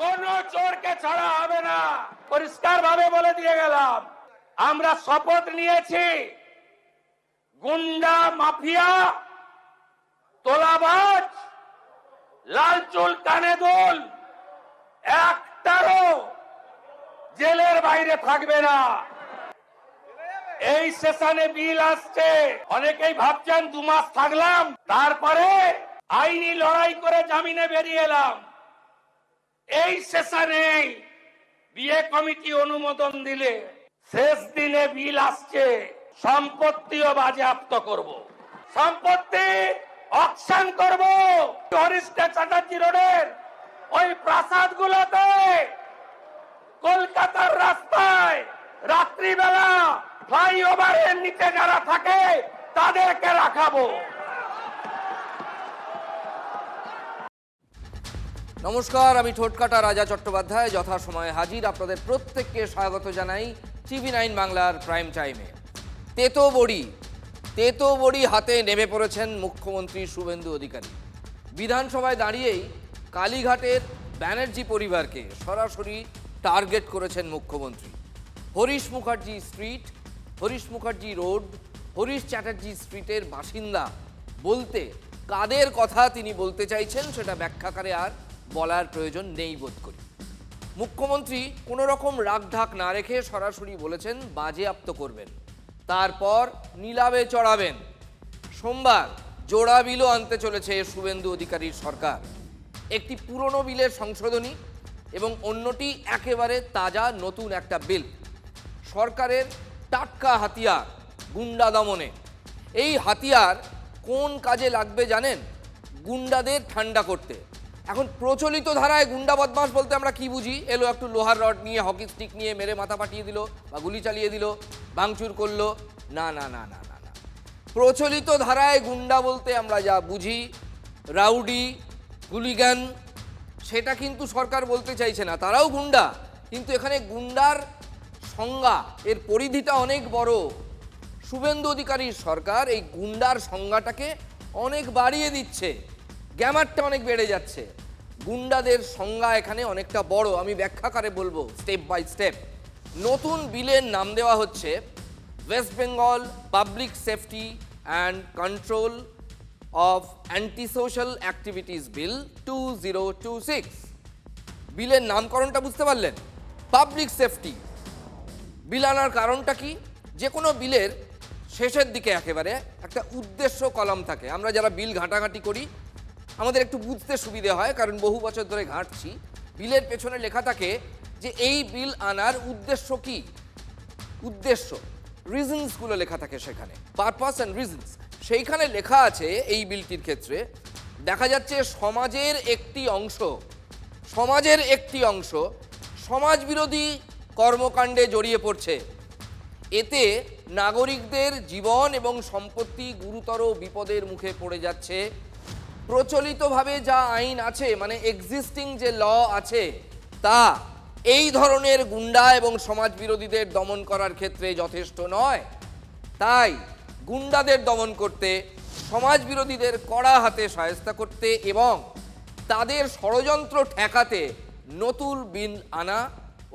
কোন চোরকে ছাড়া হবে না, পরিষ্কার ভাবে বলে দিয়ে গেলাম। আমরা শপথ নিয়েছি গুন্ডা, মাফিয়া, তোলাবাজ, লাল চুল, কানে দুল একটারও জেলের বাইরে থাকবে না। এই সেশনে বিল আসছে, অনেকেই ভাবছেন 2 মাস থাকলাম তারপরে আইনি লড়াই করে জামিনে বেরিয়ে এলাম। এই সেশনে বিয়ে কমিটি অনুমোদন দিলে শেষ দিনে বিল আসছে, সম্পত্তিও বাজেয়াপ্ত করব, সম্পত্তি অকশন করব। হরিষ্ঠ চ্যাটার্জি রোডের ওই প্রাসাদগুলোতে কলকাতার রাস্তায় রাত্রিবেলা ফ্লাইওভারের নিচে যারা থাকে তাদেরকে রাখাবো। নমস্কার, আমি ঠোঁটকাটা রাজা চট্টোপাধ্যায় যথাসময়ে হাজির। আপনাদের প্রত্যেককে স্বাগত জানাই TV9 বাংলার প্রাইম টাইমে। তেতো বড়ি হাতে নেমে পড়েছেন মুখ্যমন্ত্রী শুভেন্দু অধিকারী। বিধানসভায় দাঁড়িয়েই কালীঘাটের ব্যানার্জি পরিবারকে সরাসরি টার্গেট করেছেন মুখ্যমন্ত্রী। হরিশ মুখার্জি স্ট্রিট, হরিশ মুখার্জি রোড, হরিশ চ্যাটার্জি স্ট্রিটের বাসিন্দা বলতে কাদের কথা তিনি বলতে চাইছেন সেটা ব্যাখ্যাকারে আর বলার প্রয়োজন নেই বোধ করি। মুখ্যমন্ত্রী কোনো রকম রাগঢাক না রেখে সরাসরি বলেছেন বাজেয়াপ্ত করবেন, তারপর নিলামে চড়াবেন। সোমবার জোড়া বিলও আনতে চলেছে শুভেন্দু অধিকারীর সরকার। একটি পুরনো বিলের সংশোধনী এবং অন্যটি একেবারে তাজা নতুন একটা বিল। সরকারের টাটকা হাতিয়ার গুন্ডা দমনে। এই হাতিয়ার কোন কাজে লাগবে জানেন? গুন্ডাদের ঠান্ডা করতে। এখন প্রচলিত ধারায় গুন্ডা বদমাশ বলতে আমরা কি বুঝি? এলো একটু লোহার রড নিয়ে, হকি স্টিক নিয়ে মেরে মাথা পাঠিয়ে দিল বা গুলি চালিয়ে দিল, ভাঙচুর করলো। না না না না না না, প্রচলিত ধারায় গুন্ডা বলতে আমরা যা বুঝি, রাউডি, গুলিগান, সেটা কিন্তু সরকার বলতে চাইছে না। তারাও গুন্ডা, কিন্তু এখানে গুন্ডার সংজ্ঞা, এর পরিধিটা অনেক বড়। শুভেন্দু অধিকারীর সরকার এই গুন্ডার সংজ্ঞাটাকে অনেক বাড়িয়ে দিচ্ছে, গ্যামারটা অনেক বেড়ে যাচ্ছে। গুন্ডাদের সংজ্ঞা এখানে অনেকটা বড়। আমি ব্যাখ্যাকারে বলবো স্টেপ বাই স্টেপ। নতুন বিলের নাম দেওয়া হচ্ছে West Bengal public safety and control of anti social activities bill 2026। বিলের নামকরণটা বুঝতে পারলেন? পাবলিক সেফটি বিল আনার কারণটা কি? যে কোনো বিলের শেষের দিকে একেবারে একটা উদ্দেশ্য কলাম থাকে। আমরা যারা বিল ঘাঁটাঘাঁটি করি আমাদের একটু বুঝতে সুবিধে হয়, কারণ বহু বছর ধরে ঘাঁটছি। বিলের পেছনে লেখা থাকে যে এই বিল আনার উদ্দেশ্য কি, উদ্দেশ্য, রিজনসগুলো লেখা থাকে সেখানে, পারপাস অ্যান্ড রিজনস। সেইখানে লেখা আছে এই বিলটির ক্ষেত্রে দেখা যাচ্ছে সমাজের একটি অংশ সমাজ বিরোধী কর্মকাণ্ডে জড়িয়ে পড়ছে। এতে নাগরিকদের জীবন এবং সম্পত্তি গুরুতর বিপদের মুখে পড়ে যাচ্ছে। প্রচলিতভাবে যা আইন আছে, মানে এক্সিস্টিং যে ল আছে, তা এই ধরনের গুন্ডা এবং সমাজ বিরোধীদের দমন করার ক্ষেত্রে যথেষ্ট নয়। তাই গুন্ডাদের দমন করতে, সমাজ বিরোধীদের কড়া হাতে শায়েস্তা করতে এবং তাদের ষড়যন্ত্র ঠেকাতে নতুন বিল আনা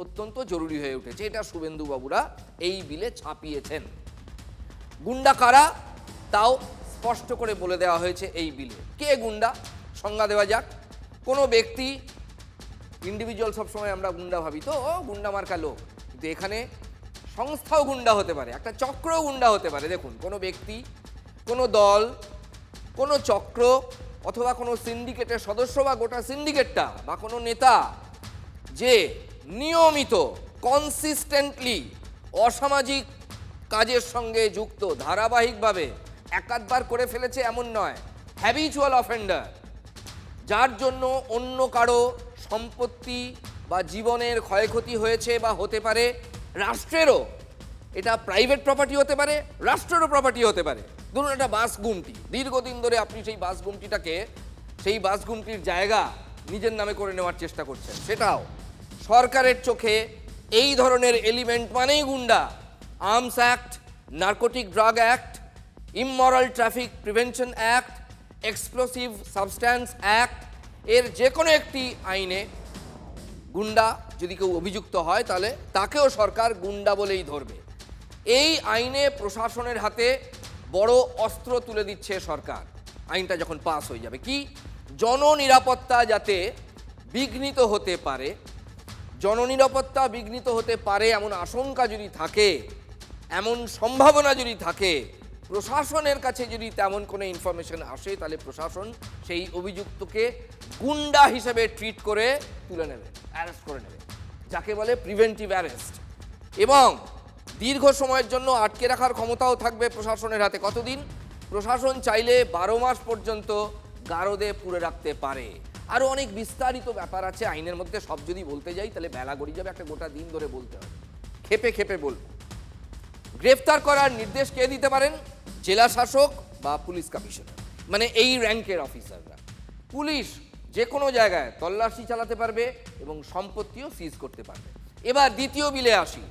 অত্যন্ত জরুরি হয়ে উঠেছে। এটা শুভেন্দু বাবুরা এই বিলে ছাপিয়েছেন। গুন্ডা কারা তাও স্পষ্ট করে বলে দেওয়া হয়েছে এই বিলে। কে গুন্ডা সংজ্ঞা দেওয়া যাক। কোনো ব্যক্তি, ইন্ডিভিজুয়াল সবসময় আমরা গুন্ডা ভাবি, তো ও গুন্ডা মার্কা লোক, কিন্তু এখানে সংস্থাও গুন্ডা হতে পারে, একটা চক্রও গুন্ডা হতে পারে। দেখুন, কোনো ব্যক্তি, কোনো দল, কোনো চক্র অথবা কোনো সিন্ডিকেটের সদস্য বা গোটা সিন্ডিকেটটা বা কোনো নেতা যে নিয়মিত কনসিস্টেন্টলি অসামাজিক কাজের সঙ্গে যুক্ত, ধারাবাহিকভাবে একাধবার করে ফেলেছে এমন নয়, হ্যাবিচুয়াল অফেন্ডার, যার জন্য অন্য কারো সম্পত্তি বা জীবনের ক্ষয়ক্ষতি হয়েছে বা হতে পারে, রাষ্ট্রেরও, এটা প্রাইভেট প্রপার্টি হতে পারে, রাষ্ট্রেরও প্রপার্টি হতে পারে। ধরুন একটা বাস গুমটি, দীর্ঘদিন ধরে আপনি সেই বাস গুমটিটাকে, সেই বাস গুমটির জায়গা নিজের নামে করে নেওয়ার চেষ্টা করছেন, সেটাও সরকারের চোখে এই ধরনের এলিমেন্ট মানেই গুন্ডা। Arms act, narcotic drug act, immoral traffic prevention act, explosive substance act, এর যে কোনো একটি আইনে গুন্ডা যদি কেউ অভিযুক্ত হয় তাহলে তাকেও সরকার গুন্ডা বলেই ধরবে। এই আইনে প্রশাসনের হাতে বড় অস্ত্র তুলে দিচ্ছে সরকার আইনটা যখন পাস হয়ে যাবে। কি? জননিরাপত্তা যাতে বিঘ্নিত হতে পারে, জননিরাপত্তা বিঘ্নিত হতে পারে এমন আশঙ্কা যদি থাকে, এমন সম্ভাবনা যদি থাকে, প্রশাসনের কাছে যদি তেমন কোনো ইনফরমেশন আসে, তাহলে প্রশাসন সেই অভিযুক্তকে গুন্ডা হিসেবে ট্রিট করে তুলে নেবে, অ্যারেস্ট করে নেবে, যাকে বলে প্রিভেন্টিভ অ্যারেস্ট। এবং দীর্ঘ সময়ের জন্য আটকে রাখার ক্ষমতাও থাকবে প্রশাসনের হাতে। কতদিন? প্রশাসন চাইলে 12 মাস পর্যন্ত গারদে পুরে রাখতে পারে। আরও অনেক বিস্তারিত ব্যাপার আছে আইনের মধ্যে, সব যদি বলতে যাই তাহলে বেলা গড়িয়ে যাবে, একটা গোটা দিন ধরে বলতে হবে, খেপে খেপে বলবো। গ্রেফতার করার নির্দেশ কে দিতে পারেন? জেলা শাসক বা পুলিশ কমিশনার, মানে এই র্যাঙ্কের অফিসাররা। পুলিশ যে কোনো জায়গায় তল্লাশি চালাতে পারবে এবং সম্পত্তিও সিজ করতে পারবে। এবার দ্বিতীয় বিলে আসি।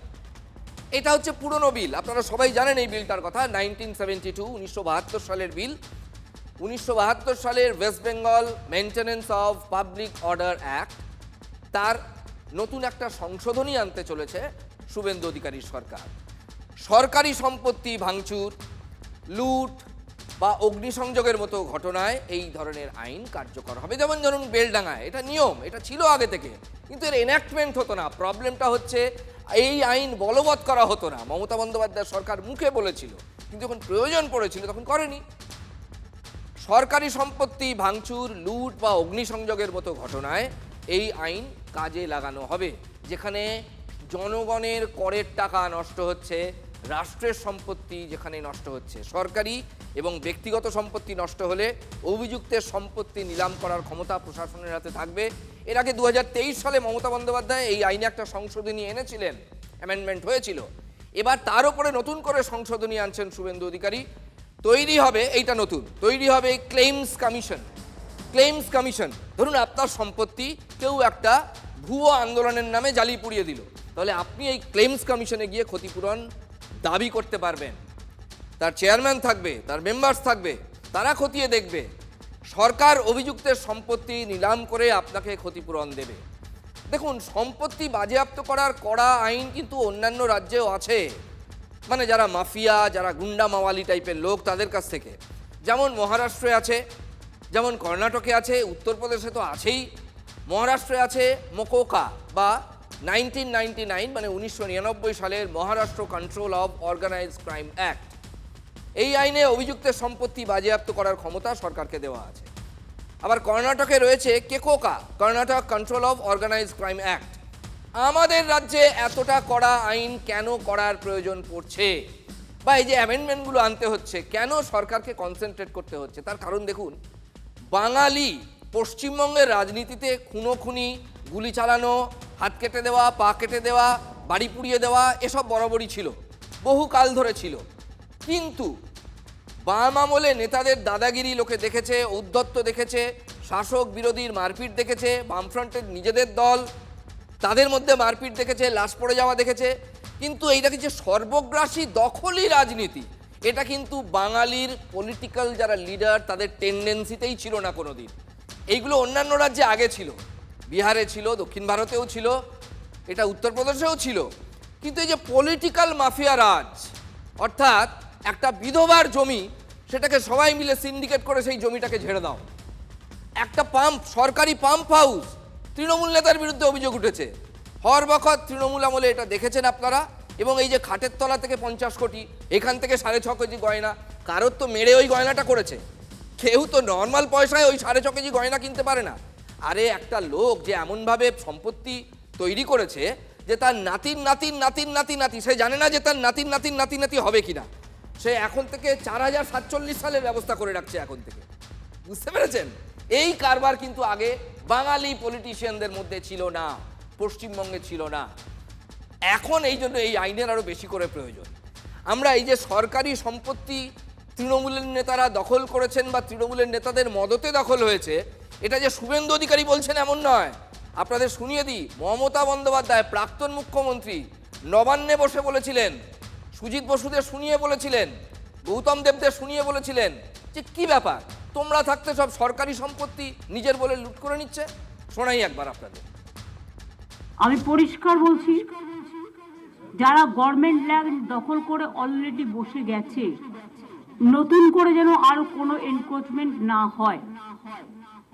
এটা হচ্ছে পুরনো বিল, আপনারা সবাই জানেন এই বিলটার কথা। 1972 সালের বিল। 1972 সালের West Bengal maintenance of public order act, তার নতুন একটা সংশোধনী আনতে চলেছে শুভেন্দু অধিকারীর সরকার। সরকারি সম্পত্তি ভাঙচুর, লুট বা অগ্নিসংযোগের মতো ঘটনায় এই ধরনের আইন কার্যকর হবে। যেমন ধরুন বেলডাঙ্গায়, এটা নিয়ম, এটা ছিল আগে থেকে, কিন্তু এর এনাক্টমেন্ট হতো না। প্রবলেমটা হচ্ছে এই আইন বলবৎ করা হতো না। মমতা বন্দ্যোপাধ্যায় সরকার মুখে বলেছিল, কিন্তু যখন প্রয়োজন পড়েছিল তখন করেনি। সরকারি সম্পত্তি ভাঙচুর, লুট বা অগ্নিসংযোগের মতো ঘটনায় এই আইন কাজে লাগানো হবে। যেখানে জনগণের করের টাকা নষ্ট হচ্ছে, রাষ্ট্রের সম্পত্তি যেখানে নষ্ট হচ্ছে, সরকারি এবং ব্যক্তিগত সম্পত্তি নষ্ট হলে অভিযুক্তের সম্পত্তি নিলাম করার ক্ষমতা প্রশাসনের হাতে থাকবে। এর আগে 2023 সালে মমতা বন্দ্যোপাধ্যায় এই আইনে একটা সংশোধনী এনেছিলেন, অ্যামেন্ডমেন্ট হয়েছিল। এবার তার উপরে নতুন করে সংশোধনী আনছেন শুভেন্দু অধিকারী। তৈরি হবে, এইটা নতুন, তৈরি হবে ক্লেইমস কমিশন। ক্লেইমস কমিশন, ধরুন আপনার সম্পত্তি কেউ একটা ভুয়ো আন্দোলনের নামে জ্বালিয়ে পুড়িয়ে দিল, তাহলে আপনি এই ক্লেইমস কমিশনে গিয়ে ক্ষতিপূরণ দাবি করতে পারবেন। তার চেয়ারম্যান থাকবে, তার মেম্বার্স থাকবে, তারা খতিয়ে দেখবে। সরকার অভিযুক্তের সম্পত্তি নিলাম করে আপনাকে ক্ষতিপূরণ দেবে। দেখুন, সম্পত্তি বাজেয়াপ্ত করার কড়া আইন কিন্তু অন্যান্য রাজ্যেও আছে, মানে যারা মাফিয়া, যারা গুন্ডা মাওয়ালি টাইপের লোক, তাদের কাছ থেকে। যেমন মহারাষ্ট্রে আছে, যেমন কর্ণাটকে আছে, উত্তরপ্রদেশে তো আছেই। মহারাষ্ট্রে আছে মোকোকা বা 1999 মানে 1999 সালের Maharashtra control of organised crime act. এই আইনে অভিযুক্তের সম্পত্তি বাজেয়াপ্ত করার ক্ষমতা সরকারকে দেওয়া আছে। আবার কর্ণাটকে রয়েছে KCOCA, Karnataka control of organised crime act. আমাদের রাজ্যে এতটা কড়া আইন কেন করার প্রয়োজন পড়ছে, বা এই যে অ্যামেন্ডমেন্টগুলো আনতে হচ্ছে, কেন সরকারকে কনসেন্ট্রেট করতে হচ্ছে? তার কারণ দেখুন, বাঙালি পশ্চিমবঙ্গের রাজনীতিতে খুনোখুনি, গুলি চালানো, হাত কেটে দেওয়া, পা কেটে দেওয়া, বাড়ি পুড়িয়ে দেওয়া, এসব বরাবরই ছিল, বহু কাল ধরে ছিল। কিন্তু বাম আমলে নেতাদের দাদাগিরি লোকে দেখেছে, উদ্ধত্ত দেখেছে, শাসক বিরোধীর মারপিট দেখেছে, বামফ্রন্টের নিজেদের দল তাদের মধ্যে মারপিট দেখেছে, লাশ পড়ে যাওয়া দেখেছে। কিন্তু এইটাকে যে সর্বগ্রাসী দখলই রাজনীতি, এটা কিন্তু বাঙালির পলিটিক্যাল যারা লিডার তাদের টেন্ডেন্সিতেই ছিল না কোনোদিন। এইগুলো অন্যান্য রাজ্যে আগে ছিল, বিহারে ছিল, দক্ষিণ ভারতেও ছিল, এটা উত্তরপ্রদেশেও ছিল। কিন্তু এই যে পলিটিক্যাল মাফিয়া রাজ, অর্থাৎ একটা বিধবার জমি, সেটাকে সবাই মিলে সিন্ডিকেট করে সেই জমিটাকে ঝেড়ে দাও। একটা পাম্প, সরকারি পাম্প হাউস, তৃণমূল নেতার বিরুদ্ধে অভিযোগ উঠেছে। হর বখত তৃণমূল আমলে এটা দেখেছেন আপনারা। এবং এই যে খাটের তলা থেকে 50 কোটি, এখান থেকে 6.5 কেজি গয়না, কারোর তো মেরে ওই গয়নাটা করেছে, কেউ তো নর্মাল পয়সায় ওই 6.5 কেজি গয়না কিনতে পারে না। আরে একটা লোক যে এমনভাবে সম্পত্তি তৈরি করেছে যে তার নাতির নাতির নাতির নাতি নাতি, সে জানে না যে তার নাতির নাতির নাতি নাতি হবে কিনা, সে এখন থেকে 4047 সালের ব্যবস্থা করে রাখছে এখন থেকে। বুঝতে পেরেছেন? এই কারবার কিন্তু আগে বাঙালি পলিটিশিয়ানদের মধ্যে ছিল না, পশ্চিমবঙ্গে ছিল না। এখন এই জন্য এই আইনের আরো বেশি করে প্রয়োজন। আমরা এই যে সরকারি সম্পত্তি তৃণমূলের নেতারা দখল করেছেন বা তৃণমূলের নেতাদের মদতে দখল হয়েছে, এটা যে শুভেন্দু অধিকারী বলছেন এমন নয়। আপনাদের শুনিয়ে দিই, মমতা বন্দ্যোপাধ্যায় প্রাক্তন মুখ্যমন্ত্রী নবান্নে বসে বলেছিলেন, সুজিত বসুদের শুনিয়ে বলেছিলেন, গৌতম দেবদের শুনিয়ে বলেছিলেন যে কি ব্যাপার, তোমরা থাকতে সব সরকারি সম্পত্তি নিজের বলে লুট করে নিচ্ছে। শোনাই একবার আপনাদের। আমি পরিষ্কার বলছি, যারা গভর্নমেন্ট ল্যান্ড দখল করে অলরেডি বসে গেছে, নতুন করে যেন আরো কোনো এনক্রোচমেন্ট না হয়।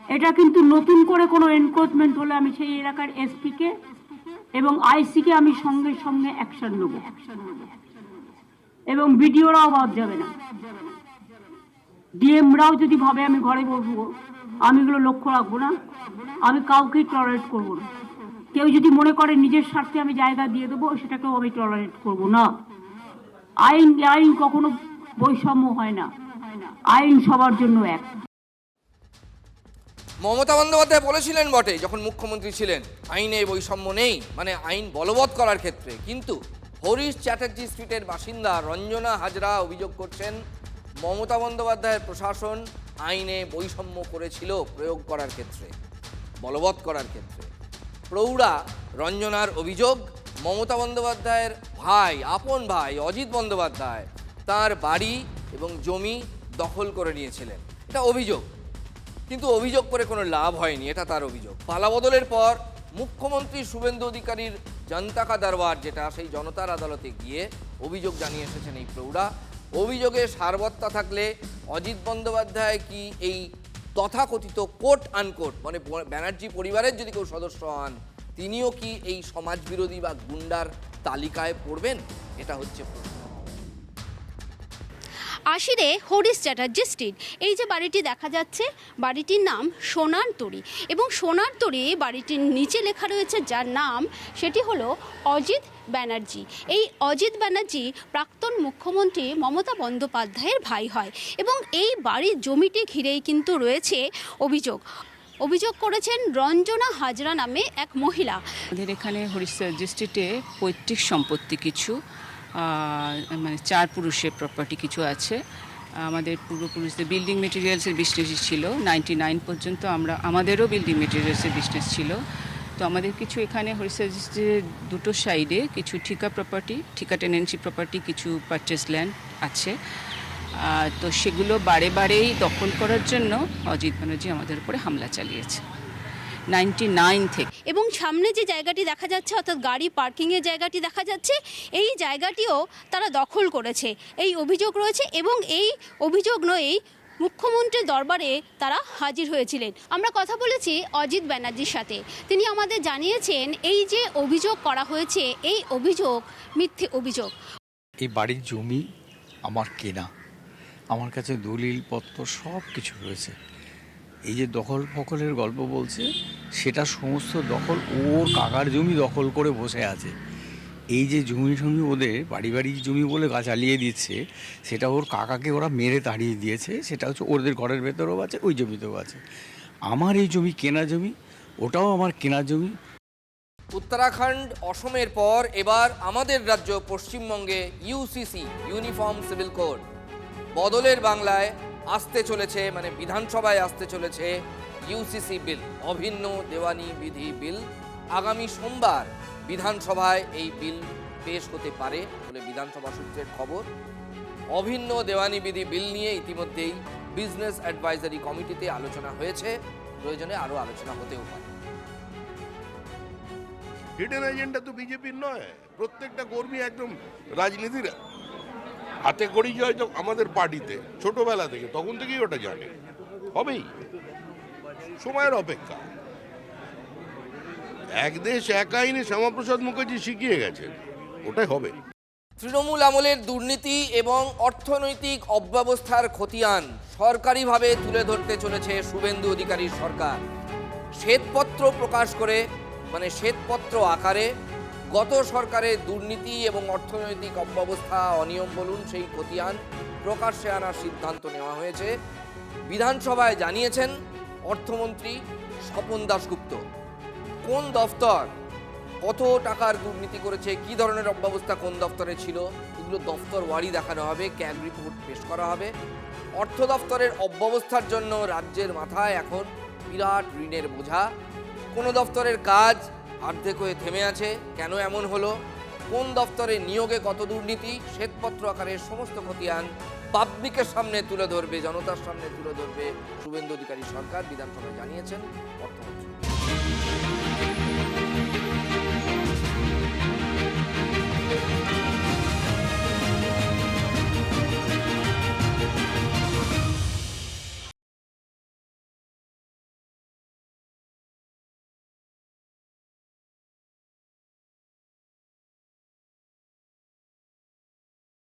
এটা কিন্তু নতুন করে কোনো এনক্রোচমেন্ট হলে আমি সেই এলাকার এসপি কে এবং আইসি কে আমি সঙ্গে সঙ্গে অ্যাকশন নেব, এবং বিডিওরাও বাদ যাবে না। ডিএমরাও যদি ভাবে আমি ঘরে বসবো, আমি এগুলো লক্ষ্য রাখবো না, আমি কাউকেই টলারেট করবো না। কেউ যদি মনে করে নিজের স্বার্থে আমি জায়গা দিয়ে দেবো, সেটাকেও আমি টলারেট করবো না। আইন কখনো বৈষম্য হয় না, আইন সবার জন্য এক। মমতা বন্দ্যোপাধ্যায় বলেছিলেন বটে যখন মুখ্যমন্ত্রী ছিলেন, আইনে বৈষম্য নেই, মানে আইন বলবৎ করার ক্ষেত্রে। কিন্তু হরিশ চ্যাটার্জি স্ট্রিটের বাসিন্দা রঞ্জনা হাজরা অভিযোগ করছেন মমতা বন্দ্যোপাধ্যায়ের প্রশাসন আইনে বৈষম্য করেছিল প্রয়োগ করার ক্ষেত্রে, বলবৎ করার ক্ষেত্রে। প্রৌঢ়া রঞ্জনার অভিযোগ, মমতা বন্দ্যোপাধ্যায়ের ভাই, আপন ভাই অজিত বন্দ্যোপাধ্যায় তার বাড়ি এবং জমি দখল করে নিয়েছিলেন। এটা অভিযোগ, কিন্তু অভিযোগ করে কোনো লাভ হয়নি, এটা তার অভিযোগ। পালাবদলের পর মুখ্যমন্ত্রী শুভেন্দু অধিকারীর জনতা কা দরবার, যেটা সেই জনতার আদালতে গিয়ে অভিযোগ জানিয়ে এসেছেন এই প্রৌঢ়া। অভিযোগে সারবত্তা থাকলে অজিত বন্দ্যোপাধ্যায় কি এই তথাকথিত কোট আনকোট, মানে ব্যানার্জি পরিবারের যদি কেউ সদস্য হন, তিনিও কি এই সমাজবিরোধী বা গুন্ডার তালিকায় পড়বেন? এটা হচ্ছে প্রশ্ন। আশিরে হরিশ চ্যাটার্জি স্ট্রিট, এই যে বাড়িটি দেখা যাচ্ছে, বাড়িটির নাম সোনার তরী, এবং সোনার তরী বাড়িটির নিচে লেখা রয়েছে যার নাম, সেটি হলো অজিত ব্যানার্জি। এই অজিত ব্যানার্জি প্রাক্তন মুখ্যমন্ত্রী মমতা বন্দ্যোপাধ্যায়ের ভাই হয়, এবং এই বাড়ির জমিটি ঘিরেই কিন্তু রয়েছে অভিযোগ করেছেন রঞ্জনা হাজরা নামে এক মহিলা। আমাদের এখানে হরিশ চ্যাটার্জি স্ট্রিটে পৈতৃক সম্পত্তি কিছু, মানে 4 পুরুষের প্রপার্টি কিছু আছে। আমাদের পূর্বপুরুষদের বিল্ডিং মেটেরিয়ালসের বিজনেস ছিল, 99 পর্যন্ত আমাদেরও বিল্ডিং মেটেরিয়ালসের বিজনেস ছিল। তো আমাদের কিছু এখানে হরিশ চ্যাটার্জি স্ট্রিটের দুটো সাইডে কিছু ঠিকা টেনেন্সি প্রপার্টি, কিছু পারচেস ল্যান্ড আছে। তো সেগুলো বারেই দখল করার জন্য অজিত ব্যানার্জি আমাদের উপরে হামলা চালিয়েছে 99 থেকে। এবং সামনে যে জায়গাটি দেখা যাচ্ছে, অর্থাৎ গাড়ি পার্কিংয়ের জায়গাটি দেখা যাচ্ছে, এই জায়গাটিও তারা দখল করেছে, এই অভিযোগ রয়েছে। এবং এই অভিযোগ নয়েই মুখ্যমন্ত্রীর দরবারে তারা হাজির হয়েছিলেন। আমরা কথা বলেছি অজিত ব্যানার্জির সাথে, তিনি আমাদের জানিয়েছেন এই যে অভিযোগ করা হয়েছে, এই অভিযোগ মিথ্যে অভিযোগ। এই বাড়ির জমি আমার কেনা, আমার কাছে দলিলপত্র সব কিছু রয়েছে। এই যে দখল ফকলের গল্প বলছে, সেটা সমস্ত দখল ওর কাকার জমি দখল করে বসে আছে। এই যে জমি ওদের বাড়ি জমি বলে গাছ আলিয়ে দিচ্ছে, সেটা ওর কাকাকে ওরা মেরে তাড়িয়ে দিয়েছে। সেটা হচ্ছে ওদের ঘরের ভেতরেও আছে, ওই জমিতেও আছে। আমার এই জমি কেনা জমি, ওটাও আমার কেনা জমি। উত্তরাখণ্ড, অসমের পর এবার আমাদের রাজ্য পশ্চিমবঙ্গে ইউসিসি, ইউনিফর্ম সিভিল কোড বদলের বাংলায় আসতে চলেছে, মানে বিধানসভায় আসতে চলেছে ইউসিসি বিল, অভিন্ন দেওয়ানি বিধি বিল। আগামী সোমবার বিধানসভায় এই বিল পেশ হতে পারে বলে বিধানসভা সূত্রের খবর। অভিন্ন দেওয়ানি বিধি বিল নিয়ে ইতিমধ্যেই বিজনেস অ্যাডভাইজারি কমিটিতে আলোচনা হয়েছে, প্রয়োজনে আরও আলোচনা হতেও পারে। হিডেন এজেন্ডা তো বিজেপির নয়, প্রত্যেকটা কর্মী একদম রাজনীতির হাতে করেই হয়তো আমাদের পার্টিতে ছোটবেলা থেকে, তখন থেকেই ওটা জানে, হবেই, সময়ের অপেক্ষা। এক দেশ এক আইনে শ্যামাপ্রসাদ মুখার্জি শিখিয়ে গেছেন, ওটাই হবে। তৃণমূল আমলের দুর্নীতি এবং অর্থনৈতিক অব্যবস্থার খতিয়ান সরকারিভাবে তুলে ধরতে চলেছে শুভেন্দু অধিকারীর সরকার। শ্বেতপত্র প্রকাশ করে, মানে শ্বেতপত্র আকারে গত সরকারের দুর্নীতি এবং অর্থনৈতিক অব্যবস্থা, অনিয়ম বলুন, সেই খতিয়ান প্রকাশ্যে আনার সিদ্ধান্ত নেওয়া হয়েছে। বিধানসভায় জানিয়েছেন অর্থমন্ত্রী স্বপন দাশগুপ্ত। কোন দফতর কত টাকার দুর্নীতি করেছে, কি ধরনের অব্যবস্থা কোন দফতরে ছিল, এগুলো দফতর ওয়ারি দেখানো হবে, ক্যাগ রিপোর্ট পেশ করা হবে। অর্থ দফতরের অব্যবস্থার জন্য রাজ্যের মাথায় এখন বিরাট ঋণের বোঝা। কোনো দফতরের কাজ অর্ধেক হয়ে থেমে আছে, কেন এমন হলো, কোন দফতরে নিয়োগে কত দুর্নীতি, শ্বেতপত্র আকারে সমস্ত খতিয়ান পাবলিকের সামনে তুলে ধরবে, জনতার সামনে তুলে ধরবে শুভেন্দু অধিকারী সরকার, বিধানসভায় জানিয়েছেন অর্থমন্ত্রী।